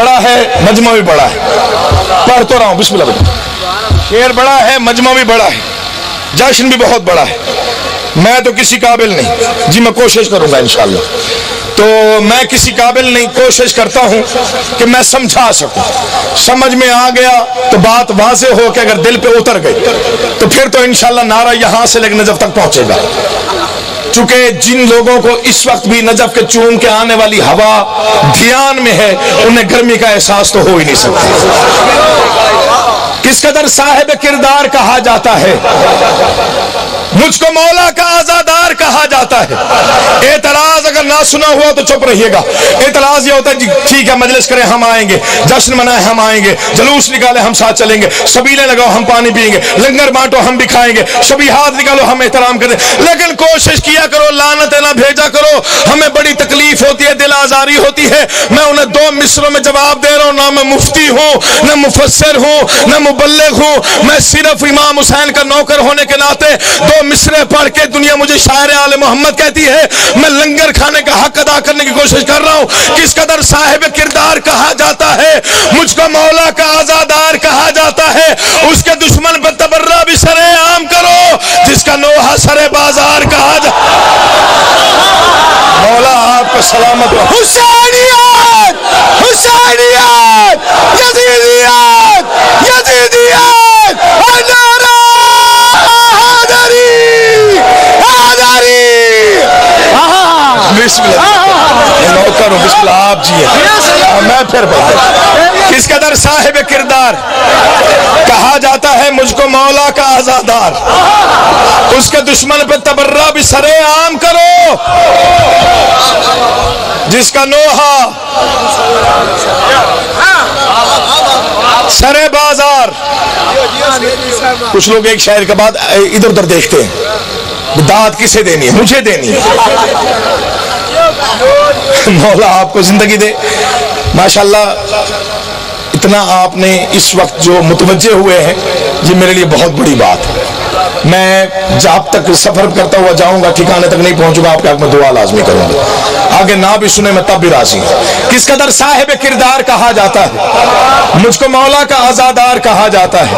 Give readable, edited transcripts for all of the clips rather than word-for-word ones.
بڑا ہے مجمع بھی بڑا ہے، پڑھ تو رہا ہوں بسم اللہ بیٹا، شعر بڑا ہے مجمع بھی بڑا ہے، جشن بھی بہت بڑا ہے، میں تو کسی قابل نہیں، جی میں کوشش کروں گا انشاءاللہ، تو میں کسی قابل نہیں، کوشش کرتا ہوں کہ میں سمجھا سکوں، سمجھ میں آ گیا تو بات واضح ہو کہ اگر دل پہ اتر گئی تو پھر تو انشاءاللہ نعرہ یہاں سے لے کے نجف تک پہنچے گا، چونکہ جن لوگوں کو اس وقت بھی نجف کے چون کے آنے والی ہوا دھیان میں ہے انہیں گرمی کا احساس تو ہو ہی نہیں سکتا۔ کس قدر صاحب کردار کہا جاتا ہے، مجھ کو مولا کا آزادار کہا جاتا ہے۔ اعتراض اگر نہ سنا ہوا تو چپ رہیے گا، اعتراض یہ ہوتا ہے جی ٹھیک ہے مجلس کریں ہم آئیں گے، جشن منائے ہم آئیں گے، جلوس نکالے ہم ساتھ چلیں گے، سبیلیں لگاؤ ہم پانی پئیں گے، لنگر بانٹو ہم بھی کھائیں گے، شبیہات نکالو ہم احترام کریں، لیکن کوشش کیا کرو لعنتیں نہ بھیجا کرو، ہمیں بڑی تکلیف ہوتی ہے، دل آزاری ہوتی ہے۔ میں انہیں 2 مصروں میں جواب دے رہا ہوں، نہ میں مفتی ہوں نہ مفسر ہوں نہ مبلغ ہوں، میں صرف امام حسین کا نوکر ہونے کے ناطے 2 مصرے پڑھ کے دنیا مجھے شاعر آل محمد کہتی ہے، میں لنگر کھانے کا حق ادا کرنے کی کوشش کر رہا ہوں۔ کس قدر صاحب کردار کہا جاتا ہے، مجھ کو مولا کا آزادار کہا جاتا ہے، اس کے دشمن پہ تبرہ بھی سرے عام کرو، جس کا نوحہ سرے بازار کہا جاتا ہے۔ مولا آپ کو سلامت رکھے۔ حسینیت حسینیت یزیدیت یزیدیت نعرہ حیدری حیدری۔ بسم اللہ نوکر ہوں، بسم اللہ آپ جی ہیں، میں پھر بتا۔ کس قدر صاحب کردار کہا جاتا ہے، مجھ کو مولا کا آزادار، اس کے دشمن پہ تبرہ بھی سرے عام کرو، جس کا نوحہ سرے بازار۔ کچھ لوگ ایک شاعر کے بعد ادھر ادھر دیکھتے ہیں، داد کسے دینی ہے؟ مجھے دینی ہے۔ مولا آپ کو زندگی دے، ماشاءاللہ اتنا آپ نے اس وقت جو متوجہ ہوئے ہیں یہ میرے لیے بہت بڑی بات ہے۔ میں جب تک سفر کرتا ہوا جاؤں گا ٹھکانے تک نہیں پہنچوں گا، آپ کے حق میں دعا لازمی کروں گا، آگے نہ بھی سنے میں تب بھی راضی ہوں۔ کس قدر صاحب کردار کہا جاتا ہے، مجھ کو مولا کا آزادار کہا جاتا ہے،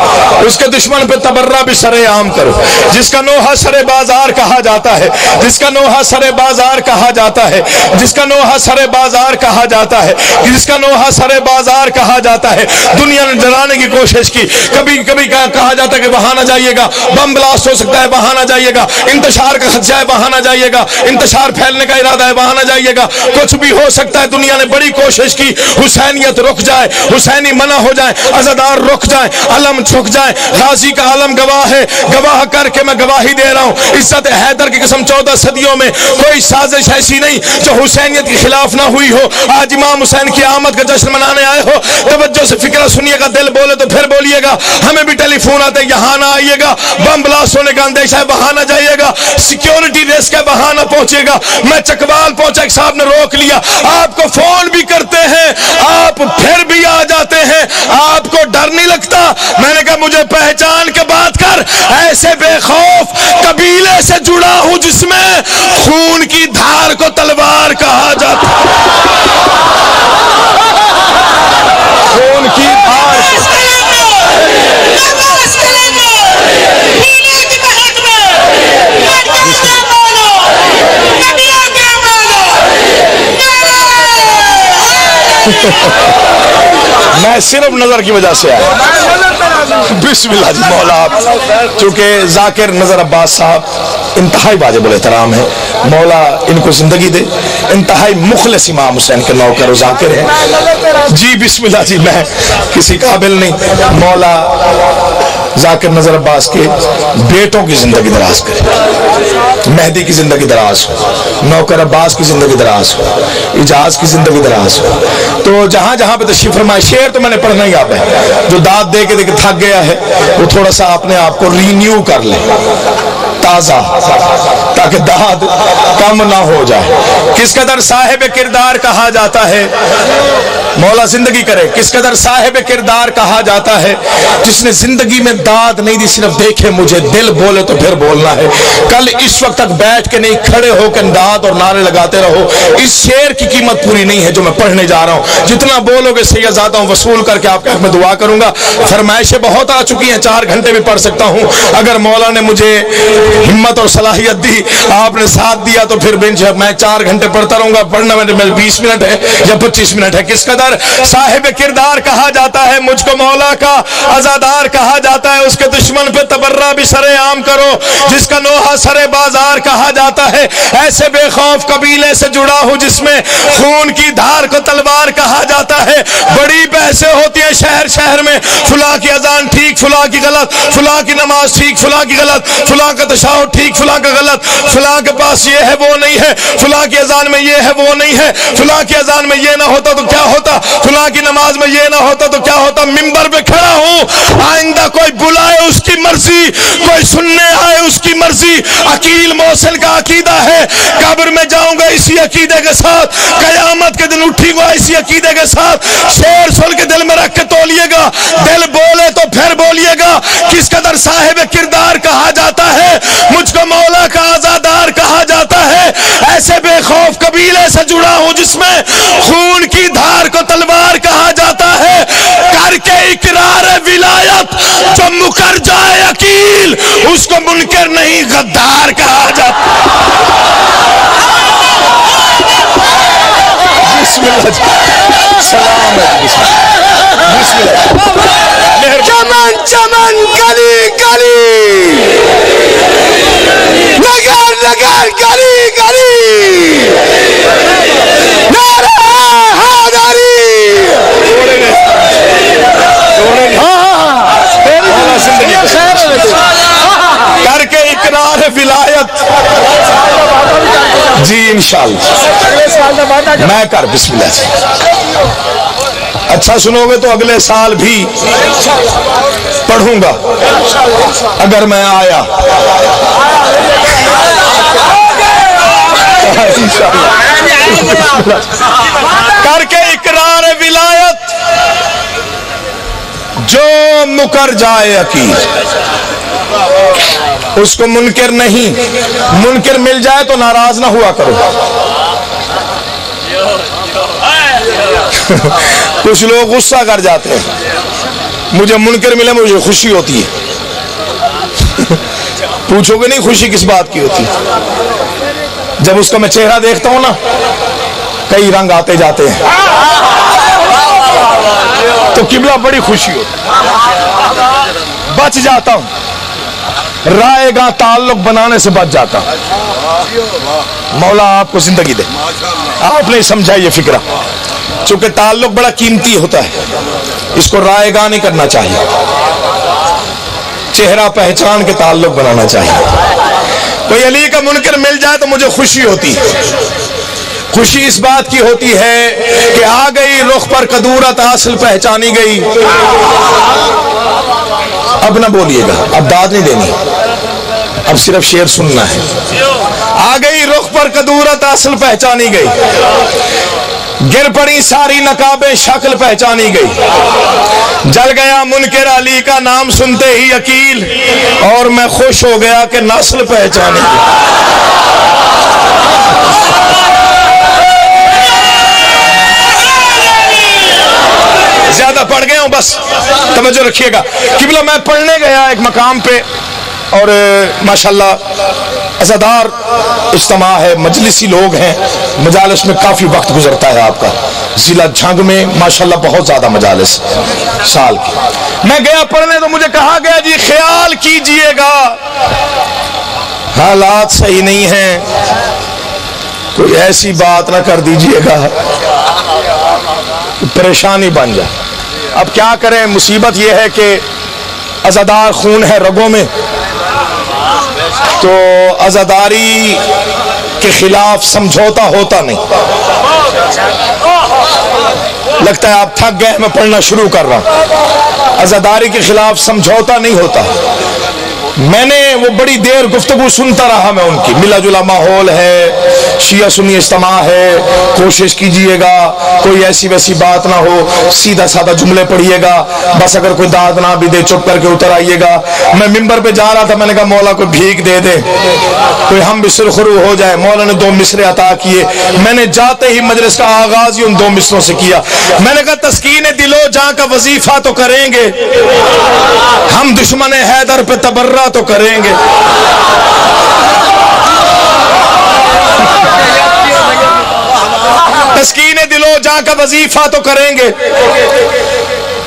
اس کے دشمن پہ تبرہ بھی سرے عام کرو، جس کا نوحہ سرے بازار کہا جاتا ہے، جس کا نوحہ سرے بازار کہا جاتا ہے، جس کا نوحہ سرے بازار کہا جاتا ہے، جس کا نوحہ سرے بازار کہا جاتا ہے۔ دنیا نے ڈرانے کی کوشش کی، کبھی کبھی کہا جاتا ہے کہ وہاں نہ جائیے گا، بم بلاسٹ ہو سکتا ہے وہاں نہ جائیے گا، انتشار کا خدشہ ہے وہاں نہ جائیے گا، انتشار پھیلنے کا ارادہ ہے وہاں نہ جائیے گا، کچھ بھی ہو سکتا ہے۔ دنیا نے بڑی کوشش کی حسینیت رک جائے، حسینی منع ہو جائے، عزادار رک جائے، علم چھک جائے۔ غازی کا علم گواہ ہے، گواہ کر کے میں گواہی دے رہا ہوں، عزت حیدر کی قسم 14 صدیوں میں کوئی سازش ایسی نہیں جو حسینیت کے خلاف نہ ہوئی ہو۔ آج امام حسین کی آمد کا جشن منانے آئے ہو، توجہ سے فکرہ سنیے گا، دل بولے تو پھر بولیے گا۔ ہمیں بھی ٹیلی فون آتے یہاں نہ آئیے گا، بم بلاسٹ ہونے کا اندیشہ ہے وہاں نہ جائیے گا، سیکیورٹی رسک ہے وہاں نہ پہنچے گا۔ میں چکوال پہنچا، ایک صاحب نے روک لیا، آپ کو فون بھی کرتے ہیں آپ پھر بھی آ جاتے ہیں، آپ کو ڈر نہیں لگتا؟ میں نے کہا مجھے پہچان کے بات کر، ایسے بے خوف قبیلے سے جڑا ہوں جس میں خون کی دھار کو تلوار کہا جاتا ہے، خون کی دھار میں صرف نظر کی وجہ سے آیا۔ بسم اللہ جی مولا آپ، چونکہ ذاکر نظر عباس صاحب انتہائی واجب الاحترام ہے، مولا ان کو زندگی دے، انتہائی مخلص امام حسین کے نوکر و ذاکر ہیں۔ جی بسم اللہ جی، میں کسی قابل نہیں، مولا ذاکر نظر عباس کے بیٹوں کی زندگی دراز کرے، مہدی کی زندگی دراز ہو، نوکر عباس کی زندگی دراز ہو، اجاز کی زندگی دراز ہو۔ تو جہاں جہاں پہ تشریف فرمائے، شعر تو میں نے پڑھنا ہی آپ ہے، جو داد دے کے تھک گیا ہے وہ تھوڑا سا اپنے آپ کو رینیو کر لے، تازہ تاکہ داد کم نہ ہو جائے. کس قدر صاحب کردار کہا جاتا ہے, مولا زندگی کرے, کس قدر صاحب کردار کہا جاتا ہے جس نے زندگی میں داد نہیں دی, صرف دیکھے مجھے, دل بولے تو پھر بولنا ہے. کل اس وقت تک بیٹھ کے نہیں, کھڑے ہو کے داد اور نعرے لگاتے رہو. اس شعر کی قیمت پوری نہیں ہے جو میں پڑھنے جا رہا ہوں. جتنا بولو گے سید زادہ ہوں وصول کر کے آپ کے حق میں دعا کروں گا. فرمائشیں بہت آ چکی ہیں, 4 گھنٹے بھی پڑھ سکتا ہوں. اگر مولا نے مجھے ہمت اور صلاحیت دی, آپ نے ساتھ دیا, تو پھر بنچ میں 4 گھنٹے پڑھتا رہوں گا. پڑھنا میں 20 منٹ ہے یا 25 منٹ ہے. کس قدر صاحب کردار کہا جاتا ہے, مجھ کو مولا کا عزادار کہا جاتا ہے. اس کے دشمن پہ تبرہ بھی سرے عام کرو, جس کا نوحہ سرے بازار کہا جاتا ہے. ایسے بے خوف قبیلے سے جڑا ہوں جس میں خون کی دھار کو تلوار کہا جاتا ہے. بڑی بحثیں ہوتی ہیں شہر شہر میں, فلاں کی اذان ٹھیک فلاں کی غلط, فلاں کی نماز ٹھیک فلاں کی غلط, فلاں کا تشہد ٹھیک فلاں کا غلط, فلاں کے پاس یہ ہے وہ نہیں ہے, فلاں کی اذان میں یہ ہے وہ نہیں ہے, فلاں کی اذان میں یہ نہ ہوتا تو کیا ہوتا, فلاں کی نماز میں یہ نہ ہوتا تو کیا ہوتا. منبر پہ کھڑا ہوں, آئندہ کوئی بلائے اس کی مرضی, کوئی سننے آئے اس کی مرضی. عقیل محسن کا عقیدہ ہے قبر میں جاؤں گا اسی عقیدے کے ساتھ, قیامت کے دن اٹھی گا اسی عقیدے کے ساتھ. شعر سن کے دل میں رکھ کے تولیے گا, دل بولے تو پھر بولیے گا. کس قدر صاحب کردار کہا جاتا ہے, مجھ کو مولا کا عزادار کہا جاتا ہے. ایسے بے خوف قبیلے سے جڑا ہوں جس میں خون کی دھار کو تلوار کہا جاتا ہے. کر کے اقرار ولایت جو مکر جائے عقیل, اس کو منکر نہیں غدار کہا جاتا. بسم اللہ, سلام بسم اللہ. چمن چمن گلی گلی, نگر نگر گلی گلی, نعرہ حیدری. کر کے اقرار ولایت, جی انشاءاللہ میں کر, بسم اللہ سے. اچھا سنو گے تو اگلے سال بھی پڑھوں گا اگر میں آیا. کر کے اقرار ولایت جو مکر جائے عقیل, اس کو منکر نہیں, منکر مل جائے تو ناراض نہ ہوا کرو. کچھ لوگ غصہ کر جاتے ہیں, مجھے منکر ملے مجھے خوشی ہوتی ہے. پوچھو گے نہیں خوشی کس بات کی ہوتی ہے؟ جب اس کا میں چہرہ دیکھتا ہوں نا, کئی رنگ آتے جاتے ہیں تو قبلہ بڑی خوشی ہوتی ہے. بچ جاتا ہوں, رائے گاہ تعلق بنانے سے بچ جاتا ہوں. مولا آپ کو زندگی دے, آپ نے سمجھا یہ فکرہ, چونکہ تعلق بڑا قیمتی ہوتا ہے, اس کو رائے گاہ نہیں کرنا چاہیے, چہرہ پہچان کے تعلق بنانا چاہیے. کوئی علی کا منکر مل جائے تو مجھے خوشی ہوتی ہے. خوشی اس بات کی ہوتی ہے کہ آ گئی رخ پر قدورت اصل پہچانی گئی. اب نہ بولیے گا, اب داد نہیں دینی, اب صرف شعر سننا ہے. آ گئی رخ پر قدورت اصل پہچانی گئی, گر پڑی ساری نقابیں شکل پہچانی گئی. جل گیا منکر علی کا نام سنتے ہی عقیل, اور میں خوش ہو گیا کہ نسل پہچانی گئی. زیادہ پڑھ گیا ہوں, بس توجہ رکھیے گا. قبلہ میں پڑھنے گیا ایک مقام پہ, اور ماشاءاللہ عزادار اجتماع ہے, مجلسی لوگ ہیں, مجالس میں کافی وقت گزرتا ہے آپ کا. ضلع جھنگ میں ماشاءاللہ بہت زیادہ مجالس سال کی. میں گیا پڑھنے تو مجھے کہا گیا جی خیال کیجئے گا حالات صحیح نہیں ہیں, کوئی ایسی بات نہ کر دیجئے گا پریشانی بن جائے. اب کیا کریں, مصیبت یہ ہے کہ عزادار خون ہے رگوں میں, تو عزاداری کے خلاف سمجھوتا ہوتا نہیں. لگتا ہے آپ تھک گئے, میں پڑھنا شروع کر رہا ہوں. عزاداری کے خلاف سمجھوتا نہیں ہوتا. میں نے وہ بڑی دیر گفتگو سنتا رہا میں ان کی، ملا جلا ماحول ہے، شیعہ سنی اجتماع ہے، کوشش کیجئے گا کوئی ایسی ویسی بات نہ ہو، سیدھا سادہ جملے پڑھیے گا، بس اگر کوئی داد نہ بھی دے چپ کر کے اتر آئیے گا۔ میں ممبر پہ جا رہا تھا، میں نے کہا مولا کو بھیک دے دے، کوئی ہم بھی سرخرو ہو جائے۔ مولا نے 2 مصرے عطا کیے، میں نے جاتے ہی مجلس کا آغاز ہی ان 2 مصروں سے کیا۔ میں نے کہا تسکین دل و جاں کا وظیفہ تو کریں گے، ہم دشمن حیدر پہ تبرہ تو کریں گے۔ تسکین دل و جاں کا وظیفہ تو کریں گے،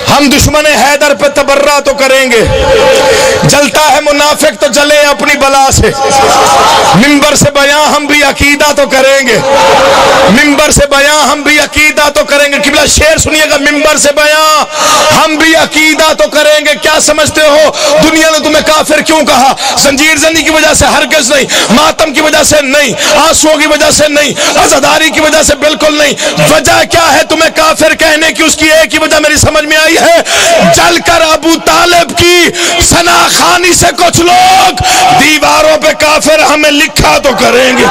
ہم دشمن حیدر پہ تبرہ تو کریں گے۔ جلتا ہے منافق تو جلے اپنی بلا سے، منبر سے بیاں ہم بھی عقیدہ تو کریں گے، منبر سے بیاں ہم بھی عقیدہ تو کریں گے۔ قبلہ شعر سنیے گا، منبر سے بیاں ہم بھی عقیدہ تو کریں گے۔ کیا سمجھتے ہو دنیا نے تمہیں کافر کیوں کہا؟ زنجیر زنی کی وجہ سے ہرگز نہیں، ماتم کی وجہ سے نہیں، آنسوؤں کی وجہ سے نہیں، عزاداری کی وجہ سے بالکل نہیں۔ وجہ کیا ہے تمہیں کافر کہنے کی؟ اس کی ایک ہی وجہ میری سمجھ میں آئی ہے، جل کر ابو طالب کی ثنا خوانی سے کچھ لوگ دیواروں پہ کافر ہمیں لکھا تو کریں گے۔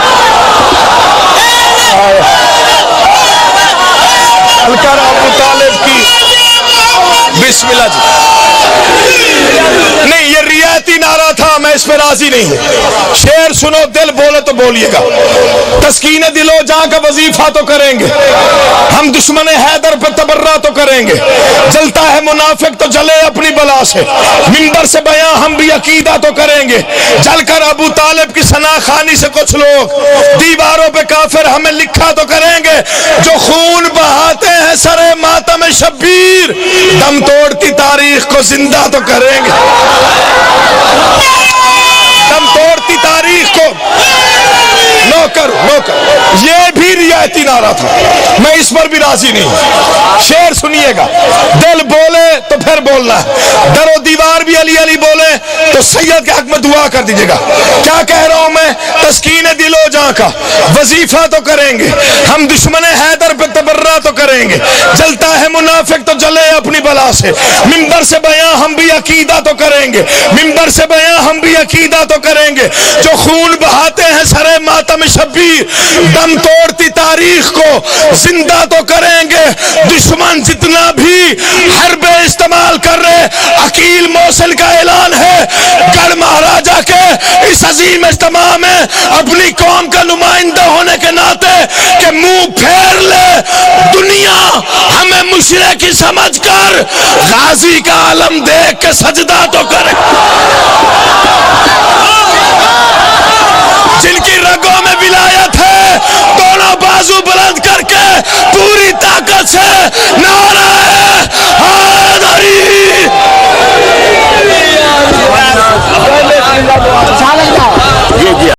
جل کر ابو طالب کی، بسم اللہ جی، نہیں یہ ریاتی نعرہ تھا، میں اس پہ راضی نہیں ہوں۔ شعر سنو، دل بولے تو بولیے گا۔ تسکین دل و جاں کا وظیفہ تو کریں گے، ہم دشمن حیدر پہ تبرہ تو کریں گے۔ جلتا ہے منافق تو جلے اپنی بلا سے، منبر سے بیاں ہم بھی عقیدہ تو کریں گے۔ جل کر ابو طالب کی ثنا خوانی سے کچھ لوگ دیواروں پہ کافر ہمیں لکھا تو کریں گے۔ جو خون بہاتے ہیں سرے ماتم شبیر، دم توڑتی تاریخ کو زندہ تو کریں گے۔ دم توڑتی تاریخ کو نوکر یہ بھی رعایتی نعرہ تھا، میں اس پر بھی راضی نہیں ہوں۔ شعر سنیے گا، دل بولے تو پھر بولنا ہے، در و دیوار بھی علی علی بولے تو سید کے حق میں دعا کر دیجیے گا۔ کیا کہہ رہا ہوں میں؟ تسکین دل و جاں کا وظیفہ تو کریں گے، ہم دشمن حیدر پہ تبرہ تو کریں گے۔ جلتا ہے منافق تو جلے اپنی بلا سے، منبر سے بیاں ہم بھی عقیدہ تو کریں گے، منبر سے بیاں ہم بھی عقیدہ تو کریں گے۔ جو خون بہاتے ہیں سرے ماتم شبیر، دم توڑتی تاریخ کو زندہ تو کریں گے۔ دشمن جتنا بھی حرب استعمال کر رہے، عقیل موصل کا اعلان ہے گڑھ مہاراجہ کے اس عظیم اجتماع میں اپنی قوم کا نمائندہ ہونے کے ناطے کہ منہ پھیر لے دنیا ہمیں مشرکی سمجھ کر غازی کا علم دیکھ کے سجدہ تو کرے۔ جن کی رگوں میں ولایت